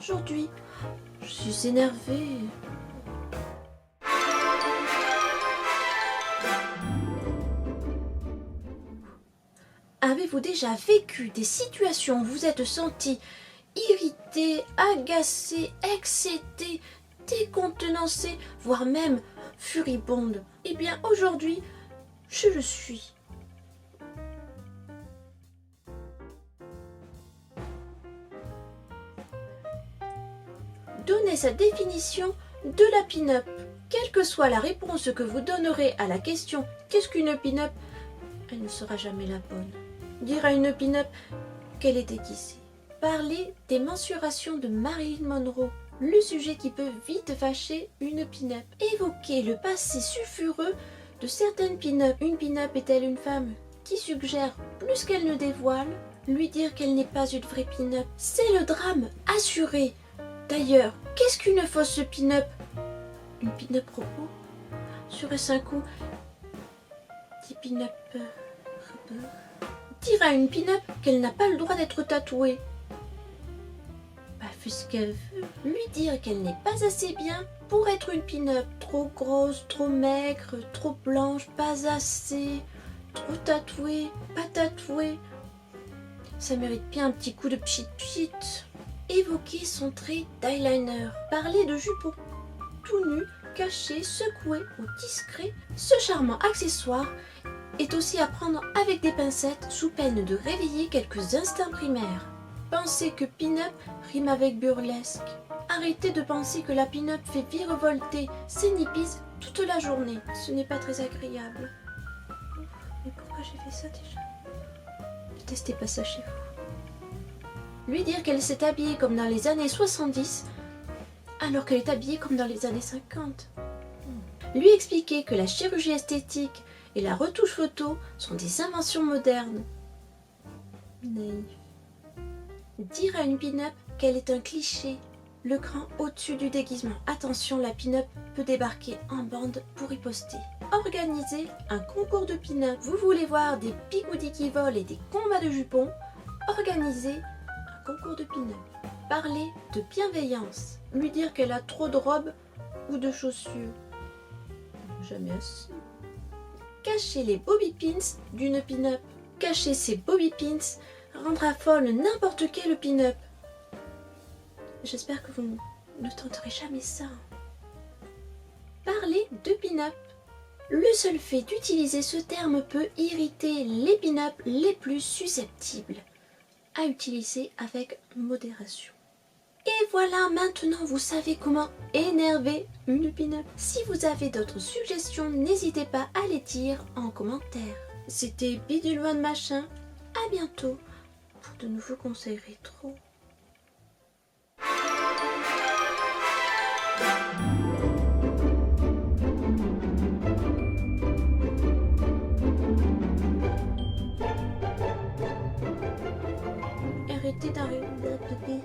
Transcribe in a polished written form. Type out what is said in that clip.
Aujourd'hui, je suis énervée. Avez-vous déjà vécu des situations où vous êtes senti irrité, agacé, excédé, décontenancé, voire même furibonde? Eh bien, aujourd'hui, je le suis. Donnez sa définition de la pin-up. Quelle que soit la réponse que vous donnerez à la question « Qu'est-ce qu'une pin-up ?», elle ne sera jamais la bonne. Dire à une pin-up qu'elle est déguisée. Parler des mensurations de Marilyn Monroe, le sujet qui peut vite fâcher une pin-up. Évoquer le passé sulfureux de certaines pin-up. Une pin-up est-elle une femme qui suggère plus qu'elle ne dévoile? Lui dire qu'elle n'est pas une vraie pin-up, c'est le drame assuré. D'ailleurs, qu'est-ce qu'une fausse pin-up? Une pin-up robot? Serait-ce un coup des pin-up dire à une pin-up qu'elle n'a pas le droit d'être tatouée? Bah, fait ce qu'elle veut. Lui dire qu'elle n'est pas assez bien pour être une pin-up. Trop grosse, trop maigre, trop blanche, pas assez, trop tatouée, pas tatouée. Ça mérite bien un petit coup de pchit-pchit. Évoquer son trait d'eyeliner. Parler de jupons tout nu, caché, secoué ou discret. Ce charmant accessoire est aussi à prendre avec des pincettes sous peine de réveiller quelques instincts primaires. Penser que pin-up rime avec burlesque. Arrêtez de penser que la pin-up fait virevolter ses nippies toute la journée. Ce n'est pas très agréable. Mais pourquoi j'ai fait ça déjà? Ne testez pas ça chez vous. Lui dire qu'elle s'est habillée comme dans les années 70 alors qu'elle est habillée comme dans les années 50. Lui expliquer que la chirurgie esthétique et la retouche photo sont des inventions modernes. Naïf. Dire à une pin-up qu'elle est un cliché, le cran au-dessus du déguisement. Attention, la pin-up peut débarquer en bande pour riposter. Organiser un concours de pin-up. Vous voulez voir des bigoudis qui volent et des combats de jupons? Organisez un concours de pin-up. Parler de bienveillance. Lui dire qu'elle a trop de robes ou de chaussures. Jamais assez. Cacher les bobby pins d'une pin-up. Cacher ces bobby pins rendra folle n'importe quel pin-up. J'espère que vous ne tenterez jamais ça. Parler de pin-up. Le seul fait d'utiliser ce terme peut irriter les pin-up les plus susceptibles. À utiliser avec modération. Et voilà, maintenant vous savez comment énerver une pin-up. Si vous avez d'autres suggestions, n'hésitez pas à les dire en commentaire. C'était Bidule One Machin. À bientôt pour de nouveaux conseils rétro. Arrêtez d'arrêter.